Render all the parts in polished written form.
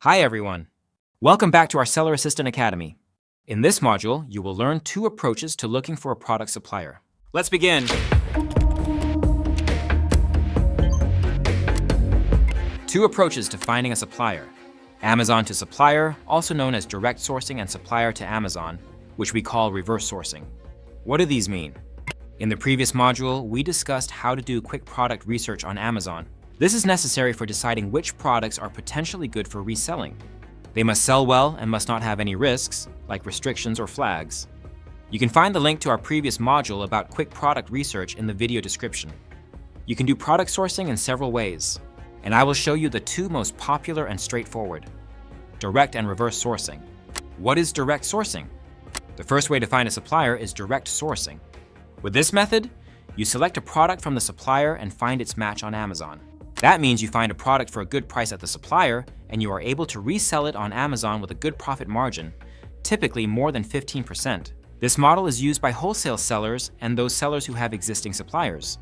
Hi everyone! Welcome back to our Seller Assistant Academy. In this module, you will learn two approaches to looking for a product supplier. Let's begin! Two approaches to finding a supplier. Amazon to supplier, also known as direct sourcing, and supplier to Amazon, which we call reverse sourcing. What do these mean? In the previous module, we discussed how to do quick product research on Amazon. This is necessary for deciding which products are potentially good for reselling. They must sell well and must not have any risks, like restrictions or flags. You can find the link to our previous module about quick product research in the video description. You can do product sourcing in several ways, and I will show you the two most popular and straightforward: direct and reverse sourcing. What is direct sourcing? The first way to find a supplier is direct sourcing. With this method, you select a product from the supplier and find its match on Amazon. That means you find a product for a good price at the supplier, and you are able to resell it on Amazon with a good profit margin, typically more than 15%. This model is used by wholesale sellers and those sellers who have existing suppliers.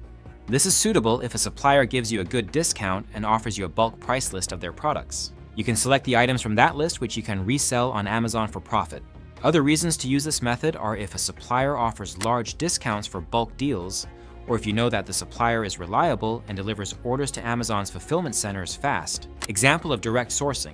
This is suitable if a supplier gives you a good discount and offers you a bulk price list of their products. You can select the items from that list which you can resell on Amazon for profit. Other reasons to use this method are if a supplier offers large discounts for bulk deals, or if you know that the supplier is reliable and delivers orders to Amazon's fulfillment centers fast. Example of direct sourcing.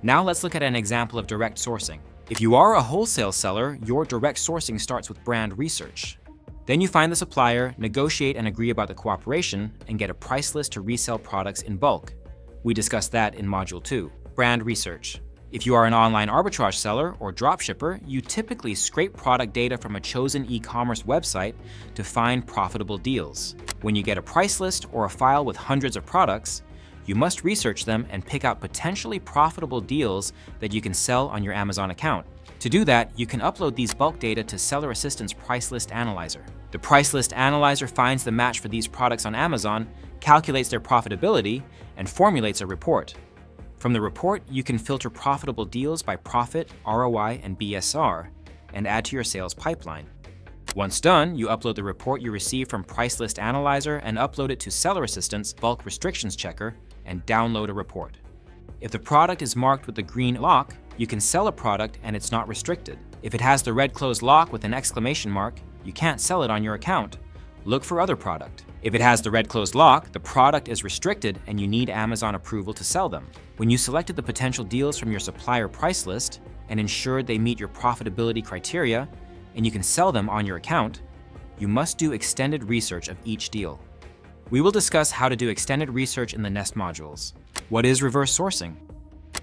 Now let's look at an example of direct sourcing. If you are a wholesale seller, your direct sourcing starts with brand research. Then you find the supplier, negotiate and agree about the cooperation, and get a price list to resell products in bulk. We discussed that in Module 2. Brand research. If you are an online arbitrage seller or dropshipper, you typically scrape product data from a chosen e-commerce website to find profitable deals. When you get a price list or a file with hundreds of products, you must research them and pick out potentially profitable deals that you can sell on your Amazon account. To do that, you can upload these bulk data to Seller Assistant's Price List Analyzer. The Price List Analyzer finds the match for these products on Amazon, calculates their profitability, and formulates a report. From the report, you can filter profitable deals by profit, ROI, and BSR, and add to your sales pipeline. Once done, you upload the report you received from Price List Analyzer and upload it to Seller Assistant's Bulk Restrictions Checker and download a report. If the product is marked with the green lock, you can sell a product and it's not restricted. If it has the red closed lock with an exclamation mark, you can't sell it on your account. Look for other product. If it has the red closed lock, the product is restricted and you need Amazon approval to sell them. When you selected the potential deals from your supplier price list and ensured they meet your profitability criteria and you can sell them on your account, you must do extended research of each deal. We will discuss how to do extended research in the next modules. What is reverse sourcing?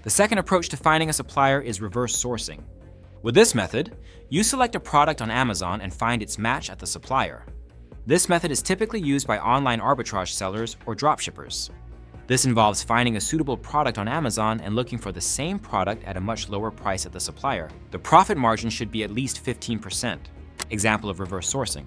The second approach to finding a supplier is reverse sourcing. With this method, you select a product on Amazon and find its match at the supplier. This method is typically used by online arbitrage sellers or dropshippers. This involves finding a suitable product on Amazon and looking for the same product at a much lower price at the supplier. The profit margin should be at least 15%. Example of reverse sourcing.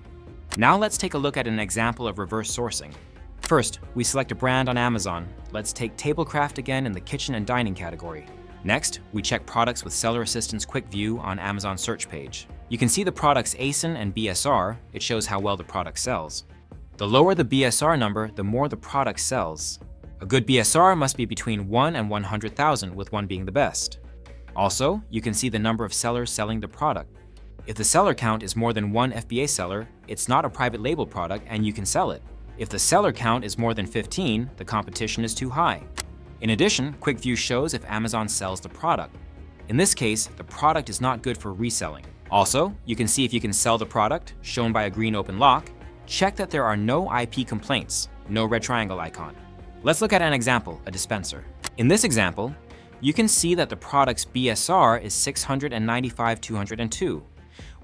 Now let's take a look at an example of reverse sourcing. First, we select a brand on Amazon. Let's take Tablecraft again in the kitchen and dining category. Next, we check products with Seller Assistant's Quick View on Amazon search page. You can see the product's ASIN and BSR. It shows how well the product sells. The lower the BSR number, the more the product sells. A good BSR must be between 1 and 100,000, with 1 being the best. Also, you can see the number of sellers selling the product. If the seller count is more than 1 FBA seller, it's not a private label product and you can sell it. If the seller count is more than 15, the competition is too high. In addition, Quick View shows if Amazon sells the product. In this case, the product is not good for reselling. Also, you can see if you can sell the product, shown by a green open lock. Check that there are no IP complaints, no red triangle icon. Let's look at an example, a dispenser. In this example, you can see that the product's BSR is 695,202,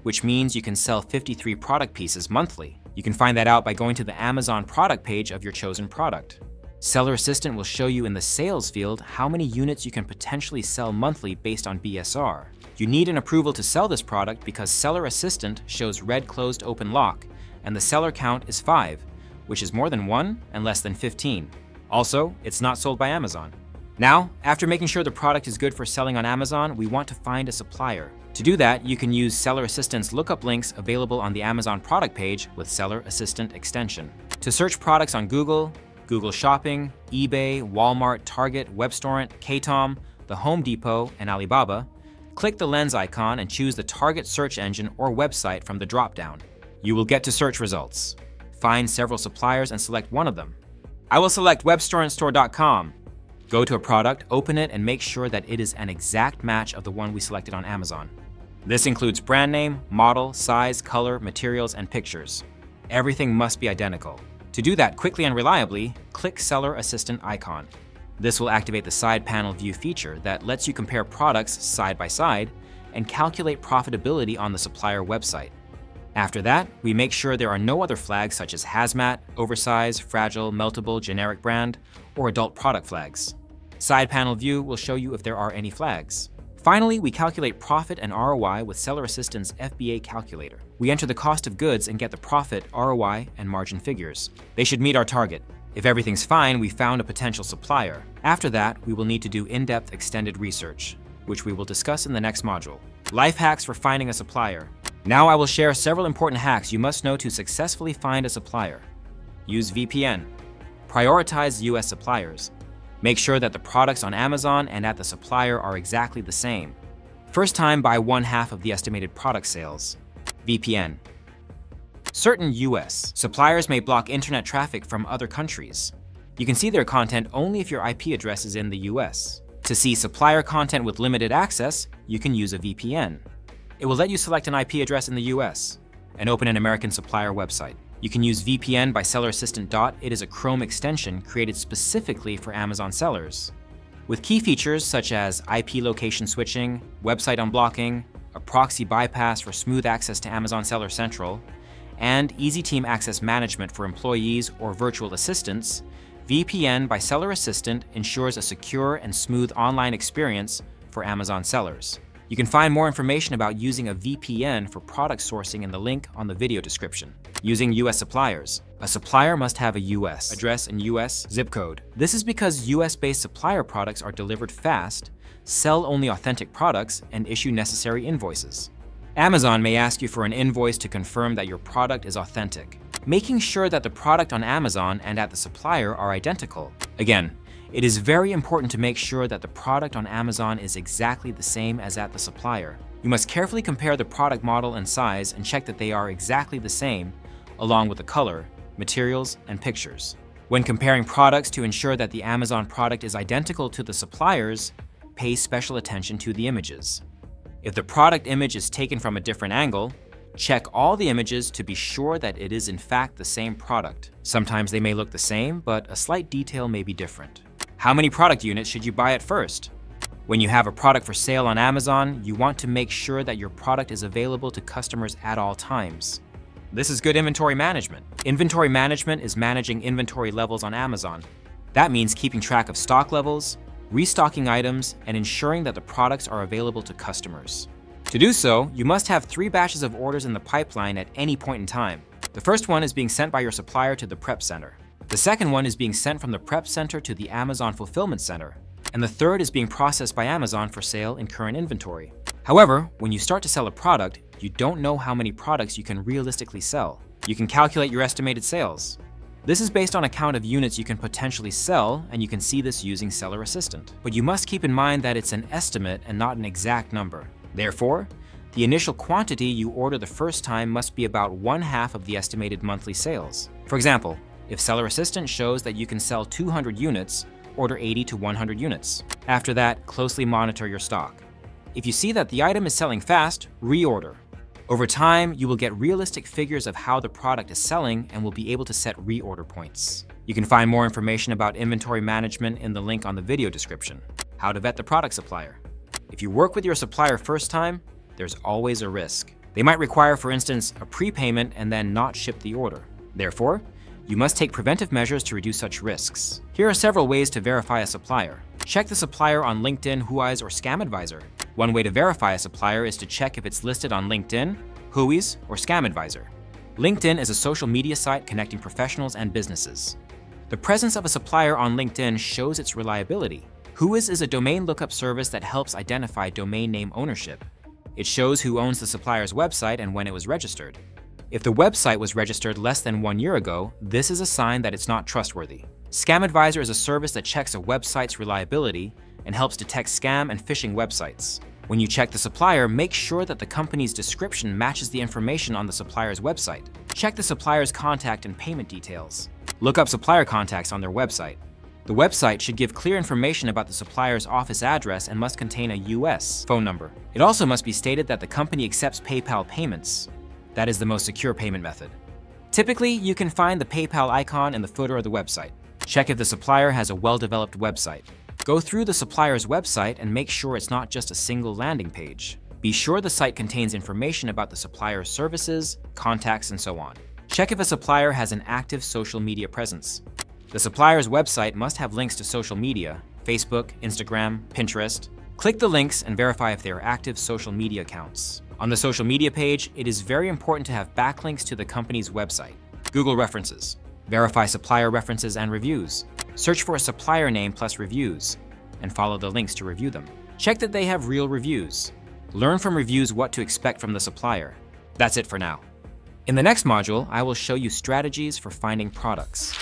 which means you can sell 53 product pieces monthly. You can find that out by going to the Amazon product page of your chosen product. Seller Assistant will show you in the sales field how many units you can potentially sell monthly based on BSR. You need an approval to sell this product because Seller Assistant shows red closed open lock, and the seller count is 5, which is more than 1 and less than 15. Also, it's not sold by Amazon. Now, after making sure the product is good for selling on Amazon, we want to find a supplier. To do that, you can use Seller Assistant's lookup links available on the Amazon product page with Seller Assistant extension. To search products on Google, Google Shopping, eBay, Walmart, Target, WebStorrent, KTOM, the Home Depot, and Alibaba, click the lens icon and choose the target search engine or website from the drop-down. You will get to search results. Find several suppliers and select one of them. I will select webstorrentstore.com. Go to a product, open it, and make sure that it is an exact match of the one we selected on Amazon. This includes brand name, model, size, color, materials, and pictures. Everything must be identical. To do that quickly and reliably, click Seller Assistant icon. This will activate the side panel view feature that lets you compare products side by side and calculate profitability on the supplier website. After that, we make sure there are no other flags such as hazmat, oversized, fragile, meltable, generic brand, or adult product flags. Side panel view will show you if there are any flags. Finally, we calculate profit and ROI with Seller Assistant's FBA calculator. We enter the cost of goods and get the profit, ROI, and margin figures. They should meet our target. If everything's fine, we found a potential supplier. After that, we will need to do in-depth extended research, which we will discuss in the next module. Life hacks for finding a supplier. Now I will share several important hacks you must know to successfully find a supplier. Use VPN. Prioritize US suppliers. Make sure that the products on Amazon and at the supplier are exactly the same. First time buy 1/2 of the estimated product sales. VPN. Certain US suppliers may block internet traffic from other countries. You can see their content only if your IP address is in the US. To see supplier content with limited access, you can use a VPN. It will let you select an IP address in the US and open an American supplier website. You can use VPN by Seller Assistant. It is a Chrome extension created specifically for Amazon sellers. With key features such as IP location switching, website unblocking, a proxy bypass for smooth access to Amazon Seller Central, and easy team access management for employees or virtual assistants, VPN by Seller Assistant ensures a secure and smooth online experience for Amazon sellers. You can find more information about using a VPN for product sourcing in the link on the video description. Using US suppliers. A supplier must have a US address and US zip code. This is because US-based supplier products are delivered fast, sell only authentic products, and issue necessary invoices. Amazon may ask you for an invoice to confirm that your product is authentic. Making sure that the product on Amazon and at the supplier are identical. Again, it is very important to make sure that the product on Amazon is exactly the same as at the supplier. You must carefully compare the product model and size and check that they are exactly the same, along with the color, materials, and pictures. When comparing products to ensure that the Amazon product is identical to the supplier's, pay special attention to the images. If the product image is taken from a different angle, check all the images to be sure that it is in fact the same product. Sometimes they may look the same, but a slight detail may be different. How many product units should you buy at first? When you have a product for sale on Amazon, you want to make sure that your product is available to customers at all times. This is good inventory management. Inventory management is managing inventory levels on Amazon. That means keeping track of stock levels, restocking items, and ensuring that the products are available to customers. To do so, you must have 3 batches of orders in the pipeline at any point in time. The first one is being sent by your supplier to the prep center. The second one is being sent from the prep center to the Amazon fulfillment center. And the third is being processed by Amazon for sale in current inventory. However, when you start to sell a product, you don't know how many products you can realistically sell. You can calculate your estimated sales. This is based on a count of units you can potentially sell, and you can see this using Seller Assistant. But you must keep in mind that it's an estimate and not an exact number. Therefore, the initial quantity you order the first time must be about 1/2 of the estimated monthly sales. For example, if Seller Assistant shows that you can sell 200 units, order 80 to 100 units. After that, closely monitor your stock. If you see that the item is selling fast, reorder. Over time, you will get realistic figures of how the product is selling and will be able to set reorder points. You can find more information about inventory management in the link on the video description. How to vet the product supplier. If you work with your supplier first time, there's always a risk. They might require, for instance, a prepayment and then not ship the order. Therefore, you must take preventive measures to reduce such risks. Here are several ways to verify a supplier. Check the supplier on LinkedIn, Whois, or Scam Advisor. One way to verify a supplier is to check if it's listed on LinkedIn, Whois, or Scam Advisor. LinkedIn is a social media site connecting professionals and businesses. The presence of a supplier on LinkedIn shows its reliability. Whois is a domain lookup service that helps identify domain name ownership. It shows who owns the supplier's website and when it was registered. If the website was registered less than 1 year ago, this is a sign that it's not trustworthy. Scam Advisor is a service that checks a website's reliability and helps detect scam and phishing websites. When you check the supplier, make sure that the company's description matches the information on the supplier's website. Check the supplier's contact and payment details. Look up supplier contacts on their website. The website should give clear information about the supplier's office address and must contain a US phone number. It also must be stated that the company accepts PayPal payments. That is the most secure payment method. Typically, you can find the PayPal icon in the footer of the website. Check if the supplier has a well-developed website. Go through the supplier's website and make sure it's not just a single landing page. Be sure the site contains information about the supplier's services, contacts, and so on. Check if a supplier has an active social media presence. The supplier's website must have links to social media, Facebook, Instagram, Pinterest. Click the links and verify if they are active social media accounts. On the social media page, it is very important to have backlinks to the company's website. Google references. Verify supplier references and reviews. Search for a supplier name plus reviews, and follow the links to review them. Check that they have real reviews. Learn from reviews what to expect from the supplier. That's it for now. In the next module, I will show you strategies for finding products.